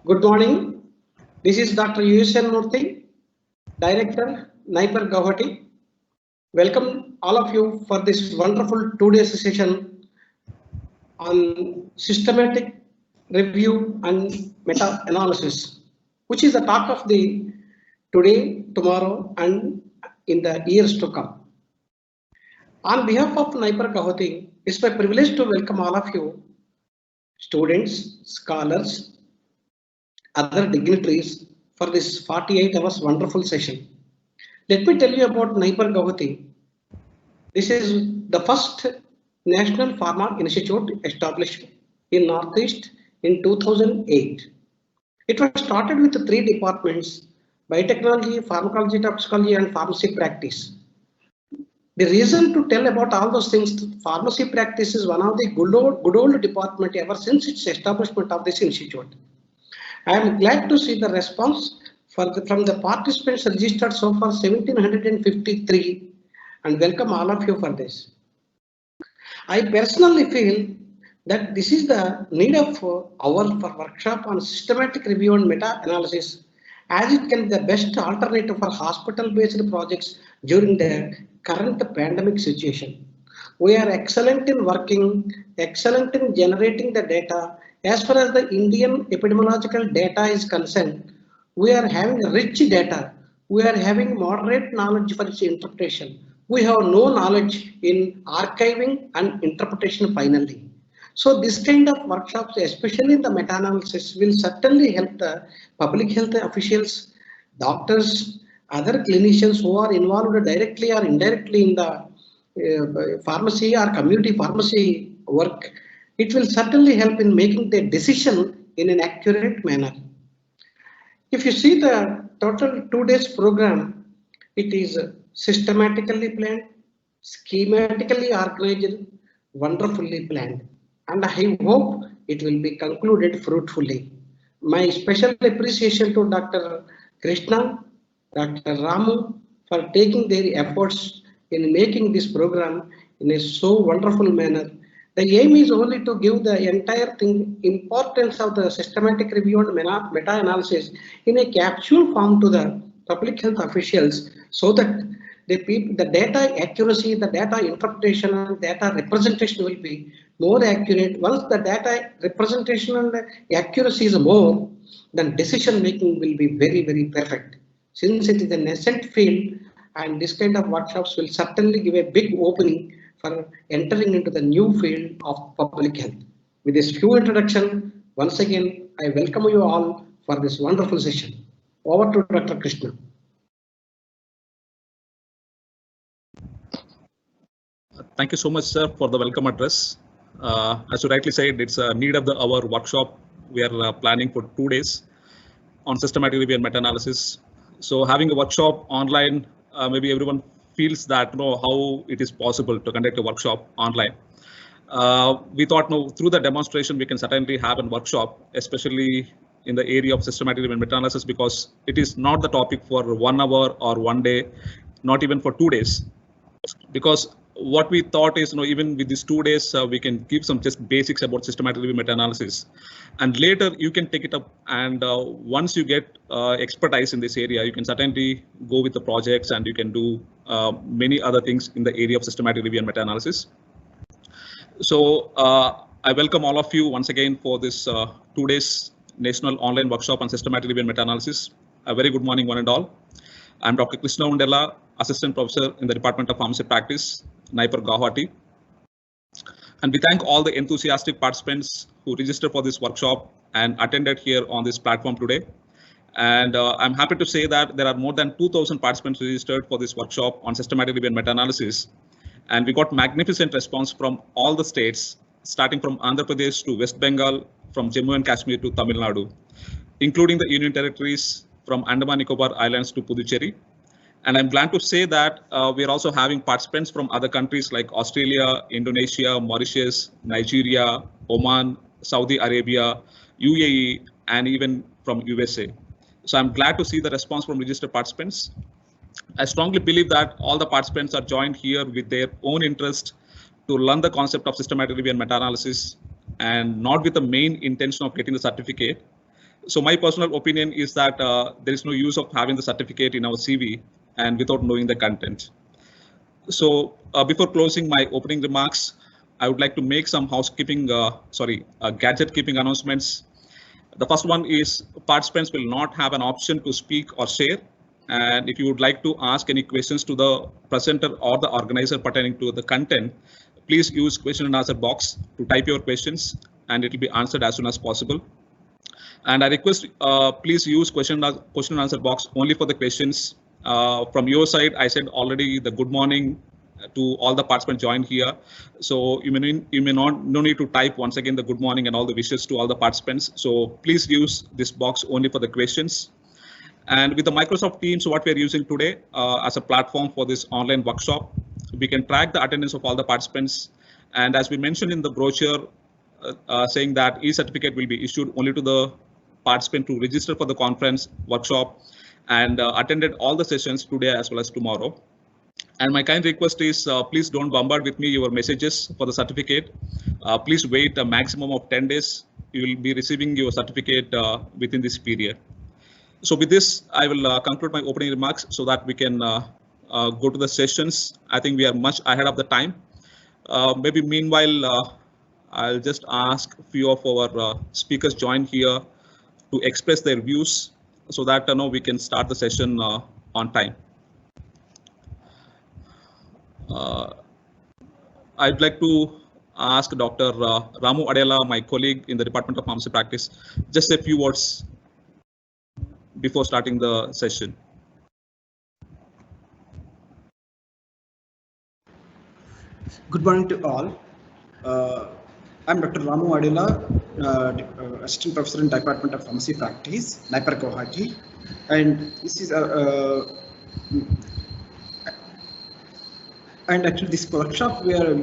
Good morning. This is Dr. U.S.N. Murthy, Director, NIPER Guwahati. Welcome all of you for this wonderful 2 day session on systematic review and meta-analysis, which is the talk of the today, tomorrow, and in the years to come. On behalf of NIPER Guwahati, it's my privilege to welcome all of you, students, scholars, other dignitaries for this 48 hours wonderful session. Let me tell you about NIPER Guwahati. This is the first National Pharma Institute established in Northeast in 2008. It was started with 3 departments: biotechnology, pharmacology, toxicology, and pharmacy practice. The reason to tell about all those things, pharmacy practice is one of the good old department ever since its establishment of this institute. I am glad to see the response from the participants registered so far 1753 and welcome all of you for this. I personally feel that this is the need of our for workshop on systematic review and meta-analysis, as it can be the best alternative for hospital-based projects during the current pandemic situation. We are excellent in working, excellent in generating the data. As far as the Indian epidemiological data is concerned, we are having rich data. We are having moderate knowledge for its interpretation. We have no knowledge in archiving and interpretation finally. So this kind of workshops, especially in the meta-analysis, will certainly help the public health officials, doctors, other clinicians who are involved directly or indirectly in the pharmacy or community pharmacy work. It will certainly help in making the decision in an accurate manner. If you see the total 2 days program, it is systematically planned, schematically organized, wonderfully planned, and I hope it will be concluded fruitfully. My special appreciation to Dr. Krishna, Dr. Ramu for taking their efforts in making this program in a so wonderful manner. The aim is only to give the entire thing importance of the systematic review and meta-analysis in a capsule form to the public health officials, so that the data accuracy, the data interpretation, and data representation will be more accurate. Once the data representation and accuracy is more, then decision making will be very, very perfect. Since it is a nascent field, and this kind of workshops will certainly give a big opening for entering into the new field of public health. With this few introduction, once again, I welcome you all for this wonderful session. Over to Dr. Krishna. Thank you so much, sir, for the welcome address. As you rightly said, it's a need of the hour workshop. We are planning for 2 days on systematic review and meta-analysis. So having a workshop online, maybe everyone feels that how it is possible to conduct a workshop online. We thought through the demonstration we can certainly have a workshop, especially in the area of systematic review and meta-analysis, because it is not the topic for 1 hour or 1 day, not even for 2 days. Because what we thought is, even with these 2 days, we can give some just basics about systematic review meta-analysis, and later you can take it up. And once you get expertise in this area, you can certainly go with the projects, and you can do many other things in the area of systematic review and meta-analysis. So I welcome all of you once again for this 2 days national online workshop on systematic review and meta-analysis. A very good morning, one and all. I'm Dr. Krishna Undella, Assistant Professor in the Department of Pharmacy Practice, NIPER Guwahati. And we thank all the enthusiastic participants who registered for this workshop and attended here on this platform today. And I'm happy to say that there are more than 2,000 participants registered for this workshop on systematic review and meta-analysis. And we got magnificent response from all the states, starting from Andhra Pradesh to West Bengal, from Jammu and Kashmir to Tamil Nadu, including the Union Territories from Andaman Nicobar Islands to Puducherry. And I'm glad to say that we are also having participants from other countries like Australia, Indonesia, Mauritius, Nigeria, Oman, Saudi Arabia, UAE, and even from USA. So I'm glad to see the response from registered participants. I strongly believe that all the participants are joined here with their own interest to learn the concept of systematic review and meta-analysis, and not with the main intention of getting the certificate. So my personal opinion is that there is no use of having the certificate in our CV and without knowing the content. So before closing my opening remarks, I would like to make some gadget keeping announcements. The first one is participants will not have an option to speak or share. And if you would like to ask any questions to the presenter or the organizer pertaining to the content, please use question and answer box to type your questions and it will be answered as soon as possible. And I request please use question and answer box only for the questions. From your side, I said already the good morning to all the participants joined here. So you may not no need to type once again the good morning and all the wishes to all the participants. So please use this box only for the questions. And with the Microsoft Teams, what we're using today as a platform for this online workshop, we can track the attendance of all the participants. And as we mentioned in the brochure, saying that e-certificate will be issued only to the participant to register for the conference workshop and attended all the sessions today as well as tomorrow. And my kind request is please don't bombard with me your messages for the certificate. Please wait a maximum of 10 days. You will be receiving your certificate within this period. So with this, I will conclude my opening remarks so that we can go to the sessions. I think we are much ahead of the time. Maybe meanwhile, I'll just ask a few of our speakers join here to express their views so that we can start the session on time. I'd like to ask Dr. Ramu Adela, my colleague in the Department of Pharmacy Practice, just a few words before starting the session. Good morning to all. I'm Dr. Ramu Adela, Assistant Professor in Department of Pharmacy Practice, NIPER Guwahati, and this is and actually this workshop we are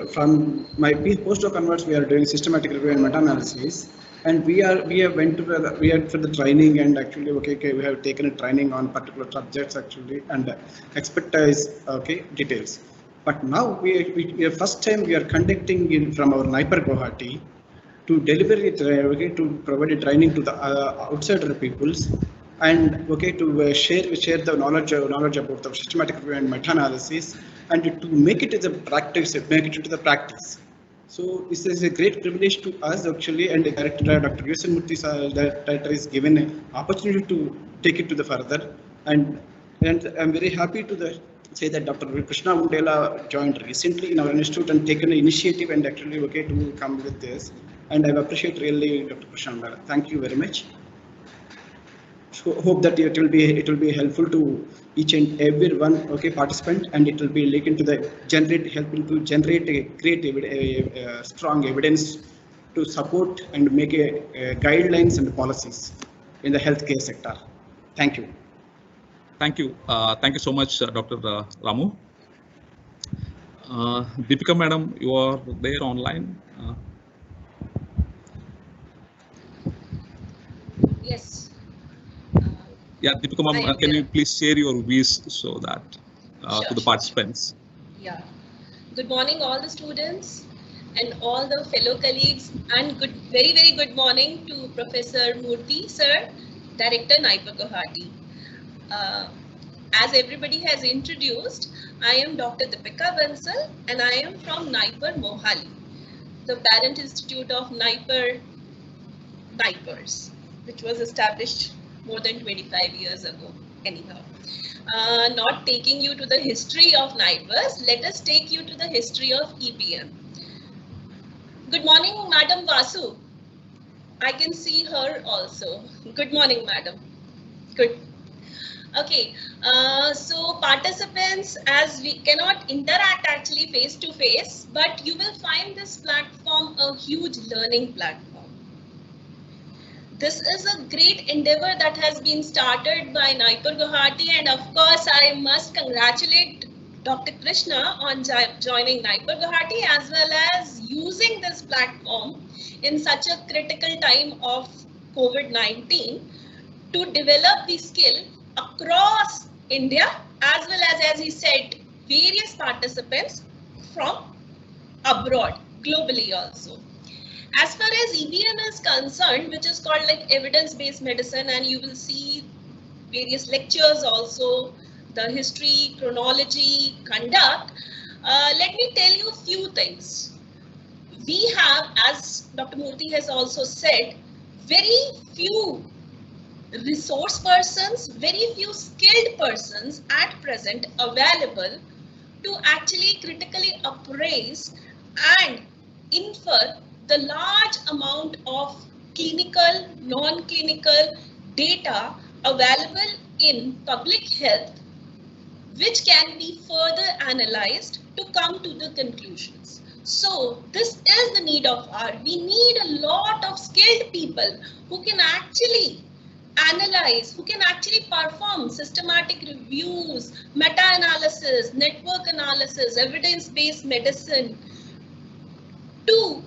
from my postdoc onwards we are doing systematic review and meta-analysis, and we are for the training, and actually we have taken a training on particular subjects actually and expertise details. But now we first time we are conducting in from our NIPER Guwahati to deliver it to provide a training to the outsider peoples, and to share the knowledge about the systematic review and meta-analysis, and to make it as a practice, into the practice. So this is a great privilege to us actually, and the director Dr. Yusen Murthy director is given an opportunity to take it to the further, and I'm very happy to say that Dr. Krishna Undela joined recently in our institute and taken an initiative and actually to come with this, and I appreciate really Dr. Krishna Undela. Thank you very much. So hope that it will be helpful to each and every one participant, and it will be helping to generate a great strong evidence to support and make guidelines and policies in the healthcare sector. Thank you. Thank you. Thank you so much, Dr. Ramu. Deepika madam, you are there online. Yes. Yeah, Deepika ma'am, can you please share your views so that to the participants? Yeah. Good morning, all the students and all the fellow colleagues, and very, very good morning to Professor Murthy, sir, Director NIPER Guwahati. As everybody has introduced, I am Dr. Deepika Bansal, and I am from NIPER Mohali, the parent institute of NIPERs, which was established more than 25 years ago. Anyhow, not taking you to the history of NIPERs, let us take you to the history of EPM. Good morning, Madam Vasu. I can see her also. Good morning, Madam. Good. Okay, so participants, as we cannot interact actually face to face, but you will find this platform a huge learning platform. This is a great endeavor that has been started by NIPER Guwahati, and of course I must congratulate Dr. Krishna on joining NIPER Guwahati as well as using this platform in such a critical time of COVID-19 to develop the skill across India, as well as he said, various participants from abroad, globally also. As far as EBM is concerned, which is called like evidence-based medicine, and you will see various lectures also, the history, chronology, conduct. Let me tell you a few things. We have, as Dr. Murthy has also said, very few resource persons, very few skilled persons at present available to actually critically appraise and infer the large amount of clinical, non-clinical data available in public health, which can be further analyzed to come to the conclusions. So this is the need of our. We need a lot of skilled people who can actually analyze, who can actually perform systematic reviews, meta-analysis, network analysis, evidence-based medicine to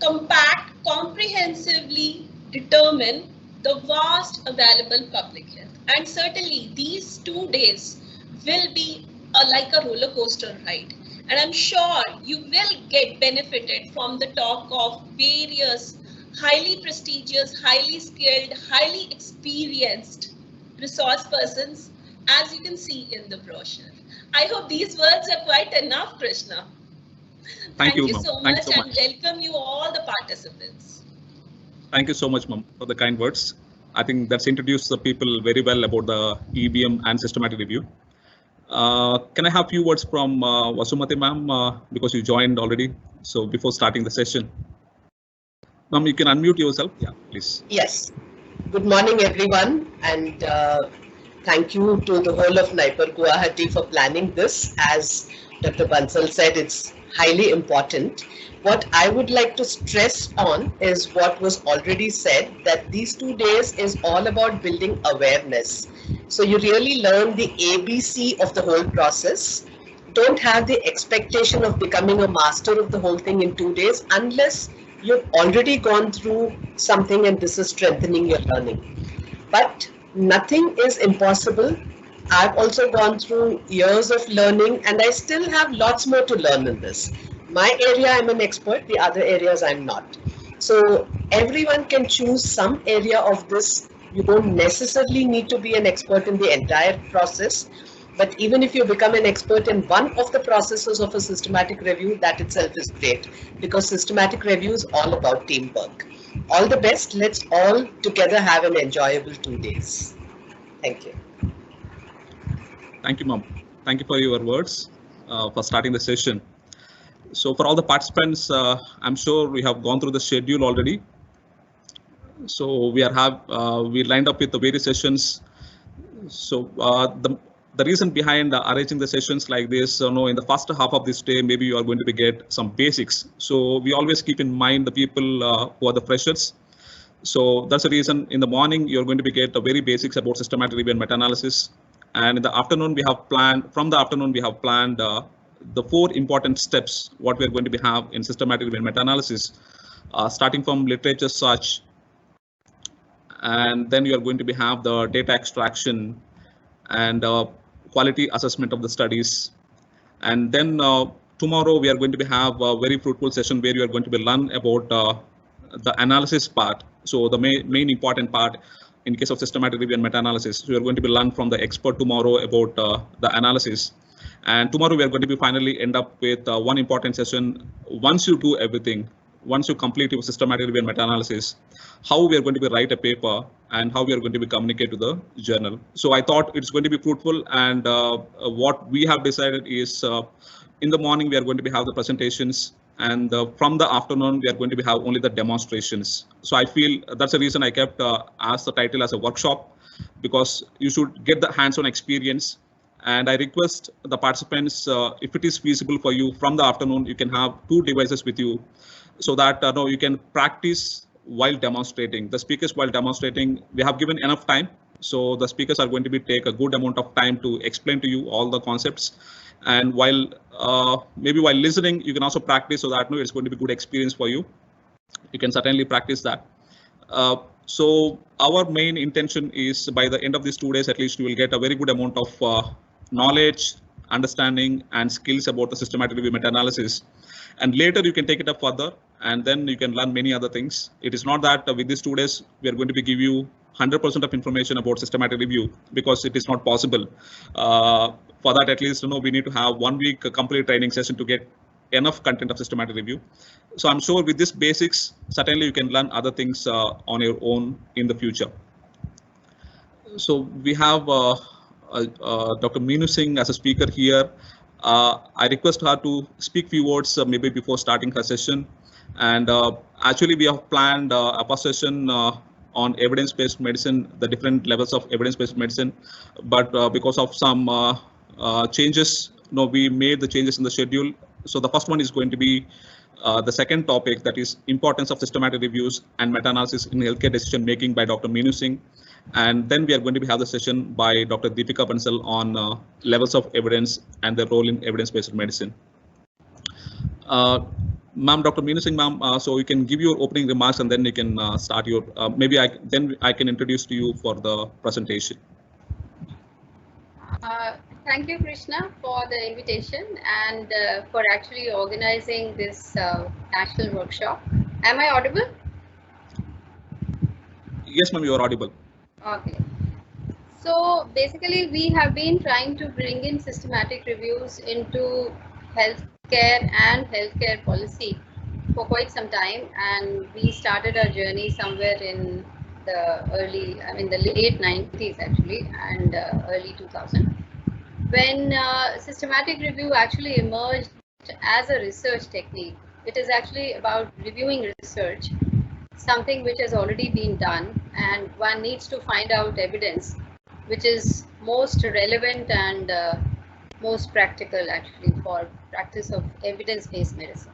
compact, comprehensively determine the vast available public health. And certainly these 2 days will be like a roller coaster ride. And I'm sure you will get benefited from the talk of various highly prestigious, highly skilled, highly experienced resource persons, as you can see in the brochure. I hope these words are quite enough, Krishna. Thank you so much, and welcome you all the participants. Thank you so much, ma'am, for the kind words. I think that's introduced the people very well about the EBM and systematic review. Can I have a few words from Vasumati ma'am, because you joined already, so before starting the session. Ma'am, you can unmute yourself. Yeah, please. Yes. Good morning, everyone, and thank you to the whole of NIPER Guwahati for planning this. As Dr. Bansal said, it's highly important. What I would like to stress on is what was already said, that these 2 days is all about building awareness. So you really learn the ABC of the whole process. Don't have the expectation of becoming a master of the whole thing in 2 days unless you've already gone through something and this is strengthening your learning. But nothing is impossible. I've also gone through years of learning and I still have lots more to learn in this. My area, I'm an expert, the other areas I'm not. So everyone can choose some area of this. You don't necessarily need to be an expert in the entire process. But even if you become an expert in one of the processes of a systematic review, that itself is great, because systematic review is all about teamwork. All the best. Let's all together have an enjoyable 2 days. Thank you. Thank you, ma'am. Thank you for your words for starting the session. So for all the participants, I'm sure we have gone through the schedule already. So we lined up with the various sessions. So the reason behind arranging the sessions like this, in the first half of this day, maybe you are going to get some basics. So we always keep in mind the people who are the freshers. So that's the reason in the morning you're going to get the very basics about systematic review and meta-analysis. And in the afternoon, we have planned the 4 important steps what we're going to have in systematic review and meta-analysis, starting from literature search. And then you are going to have the data extraction and quality assessment of the studies. And then tomorrow we are going to have a very fruitful session where you are going to learn about the analysis part. So the main important part in case of systematic review and meta-analysis. So you are going to learn from the expert tomorrow about the analysis. And tomorrow we are going to finally end up with one important session. Once you do everything, once you complete your systematic review and meta-analysis, how we are going to write a paper and how we are going to communicate to the journal. So I thought it's going to be fruitful, and what we have decided is in the morning we are going to have the presentations, and from the afternoon we are going to have only the demonstrations. So I feel that's the reason I kept as the title as a workshop, because you should get the hands-on experience. And I request the participants, if it is feasible for you, from the afternoon you can have 2 devices with you, so that you can practice while demonstrating. The speakers while demonstrating, we have given enough time, so the speakers are going to take a good amount of time to explain to you all the concepts. And while maybe while listening, you can also practice, so that it's going to be good experience for you. You can certainly practice that. So our main intention is by the end of these 2 days, at least you will get a very good amount of knowledge, understanding, and skills about the systematic review meta-analysis. And later you can take it up further and then you can learn many other things. It is not that with these 2 days we are going to give you 100% of information about systematic review, because it is not possible. For that, at least we need to have 1 week complete training session to get enough content of systematic review. So I'm sure with this basics, certainly you can learn other things on your own in the future. So we have Dr. Meenu Singh as a speaker here. I request her to speak few words maybe before starting her session. And actually we have planned a first session on evidence-based medicine, the different levels of evidence-based medicine. But because of some changes, we made the changes in the schedule. So the first one is going to be the second topic, that is importance of systematic reviews and meta-analysis in healthcare decision making by Dr. Meenu Singh. And then we are going to have the session by Dr. Deepika Bansal on levels of evidence and their role in evidence-based medicine. Ma'am, Dr. Meenu Singh, ma'am, so you can give your opening remarks and then you can start your, maybe I can introduce to you for the presentation. Thank you, Krishna, for the invitation and for actually organizing this national workshop. Am I audible? Yes, ma'am, you are audible. Okay. So basically, we have been trying to bring in systematic reviews into healthcare and healthcare policy for quite some time, and we started our journey somewhere in the late 90s actually, and early 2000, when systematic review actually emerged as a research technique. It is actually about reviewing research, something which has already been done, and one needs to find out evidence which is most relevant and most practical actually for practice of evidence-based medicine.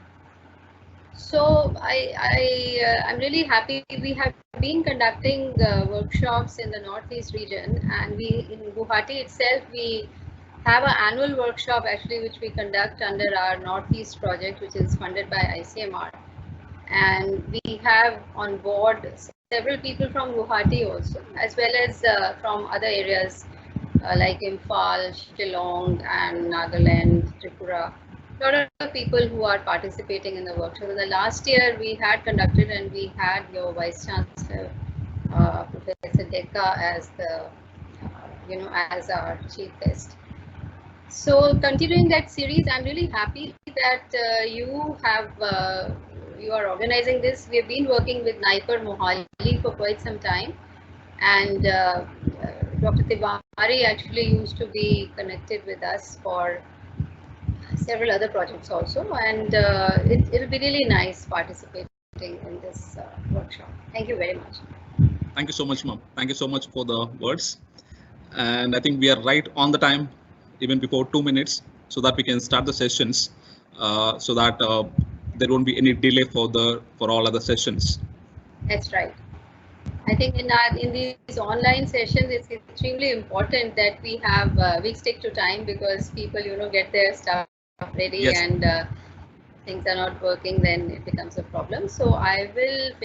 So I'm really happy. We have been conducting workshops in the Northeast region, and we in Guwahati itself we have an annual workshop actually which we conduct under our Northeast project, which is funded by ICMR. And we have on board several people from Guwahati also, as well as from other areas like Imphal, Shillong, and Nagaland, Tripura. A lot of people who are participating in the workshop. In the last year, we had conducted, and we had your Vice Chancellor, Professor Dekka, as the as our chief guest. So continuing that series, I'm really happy that you are organizing this. We have been working with NIPER Mohali for quite some time, and Dr. Tiwari actually used to be connected with us for several other projects also, and it'll be really nice participating in this workshop. Thank you very much. Thank you so much, ma'am. Thank you so much for the words. And I think we are right on the time, even before 2 minutes, so that we can start the sessions, so that there won't be any delay for all other sessions. That's right. I think in these online sessions, it's extremely important that we stick to time, because people get their stuff ready. Yes. And things are not working, then it becomes a problem. So I will